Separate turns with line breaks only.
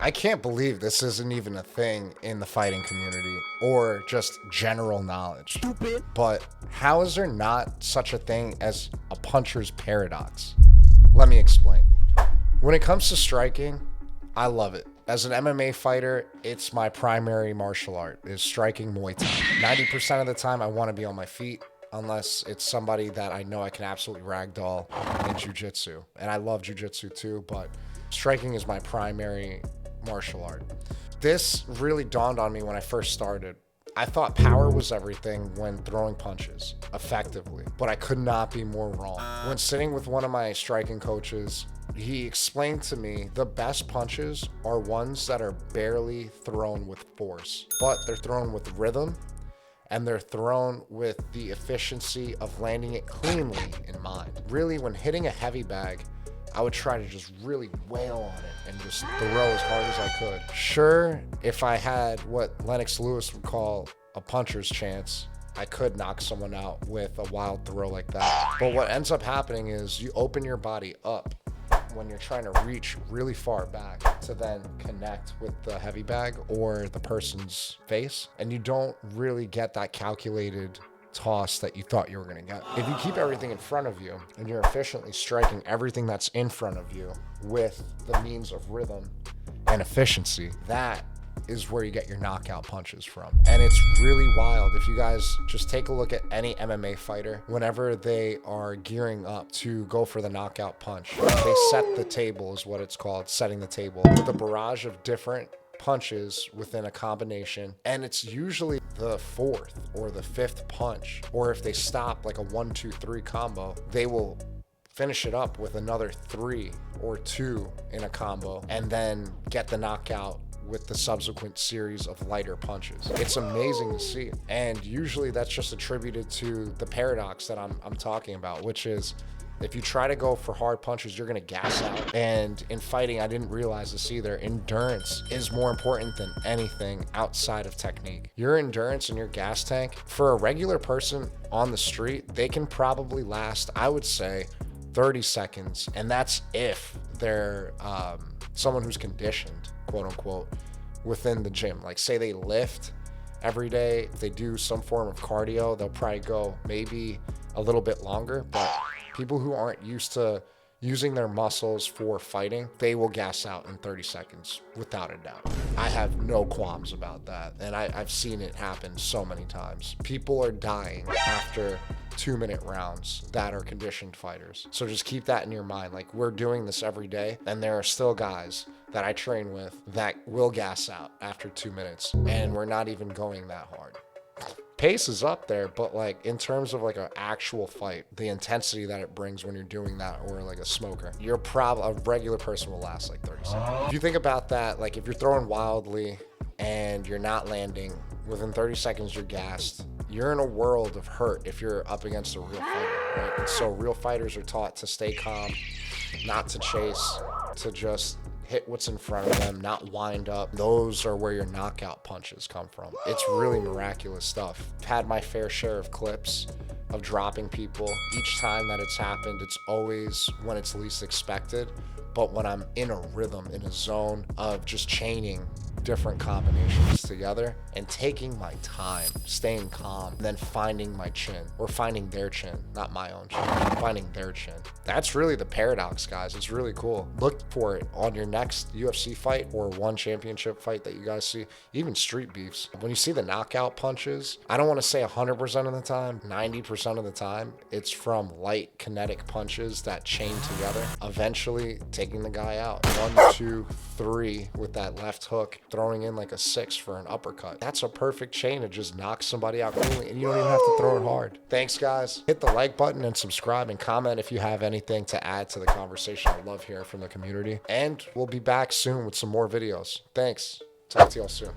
I can't believe this isn't even a thing in the fighting community or just general knowledge.
Stupid.
But how is there not such a thing as a puncher's paradox? Let me explain. When it comes to striking, I love it. As an MMA fighter, it's my primary martial art, is striking Muay Thai. 90% of the time, I want to be on my feet, unless it's somebody that I know I can absolutely ragdoll in jiu-jitsu. And I love jiu-jitsu too, but striking is my primary martial art. This really dawned on me when I first started. I thought power was everything when throwing punches effectively, but I could not be more wrong. When sitting with one of my striking coaches, he explained to me the best punches are ones that are barely thrown with force, but they're thrown with rhythm and they're thrown with the efficiency of landing it cleanly in mind. Really, when hitting a heavy bag, I would try to just really wail on it and just throw as hard as I could. Sure, if I had what Lennox Lewis would call a puncher's chance, I could knock someone out with a wild throw like that. But what ends up happening is you open your body up when you're trying to reach really far back to then connect with the heavy bag or the person's face, and you don't really get that calculated toss that you thought you were going to get. If you keep everything in front of you and you're efficiently striking everything that's in front of you with the means of rhythm and efficiency, that is where you get your knockout punches from. And it's really wild. If you guys just take a look at any MMA fighter, whenever they are gearing up to go for the knockout punch, they set the table, is what it's called, setting the table, with a barrage of different punches within a combination, and it's usually the fourth or the fifth punch, or if they stop like a 1-2-3 combo, they will finish it up with another 3 or 2 in a combo and then get the knockout with the subsequent series of lighter punches. It's amazing to see, and usually that's just attributed to the paradox that I'm talking about, which is if you try to go for hard punches, you're gonna gas out. And in fighting, I didn't realize this either, endurance is more important than anything outside of technique. Your endurance and your gas tank, for a regular person on the street, they can probably last, I would say, 30 seconds. And that's if they're someone who's conditioned, quote unquote, within the gym. Like say they lift every day, if they do some form of cardio, they'll probably go maybe a little bit longer, but people who aren't used to using their muscles for fighting, they will gas out in 30 seconds, without a doubt. I have no qualms about that, and I've seen it happen so many times. People are dying after 2-minute rounds that are conditioned fighters. So just keep that in your mind. Like, we're doing this every day, and there are still guys that I train with that will gas out after 2 minutes, and we're not even going that hard. Pace is up there, but like in terms of like an actual fight, the intensity that it brings when you're doing that, or like a smoker, a regular person will last like 30 seconds. If you think about that, like if you're throwing wildly and you're not landing, within 30 seconds you're gassed. You're in a world of hurt if you're up against a real fighter, right? And so real fighters are taught to stay calm, not to chase, to just hit what's in front of them, not wind up. Those are where your knockout punches come from. It's really miraculous stuff. I've had my fair share of clips of dropping people. Each time that it's happened, it's always when it's least expected. But when I'm in a rhythm, in a zone of just chaining different combinations together and taking my time, staying calm, and then finding my chin, or finding their chin, not my own chin, finding their chin. That's really the paradox, guys. It's really cool. Look for it on your next UFC fight or one championship fight that you guys see, even street beefs. When you see the knockout punches, I don't want to say 100% of the time, 90% of the time, it's from light kinetic punches that chain together, eventually taking the guy out. 1, 2, 3 with that left hook, throwing in like a 6 for an uppercut. That's a perfect chain to just knock somebody out cleanly, and you don't even have to throw it hard. Thanks, guys. Hit the like button and subscribe and comment if you have anything to add to the conversation. I love hearing from the community, and we'll be back soon with some more videos. Thanks. Talk to y'all soon.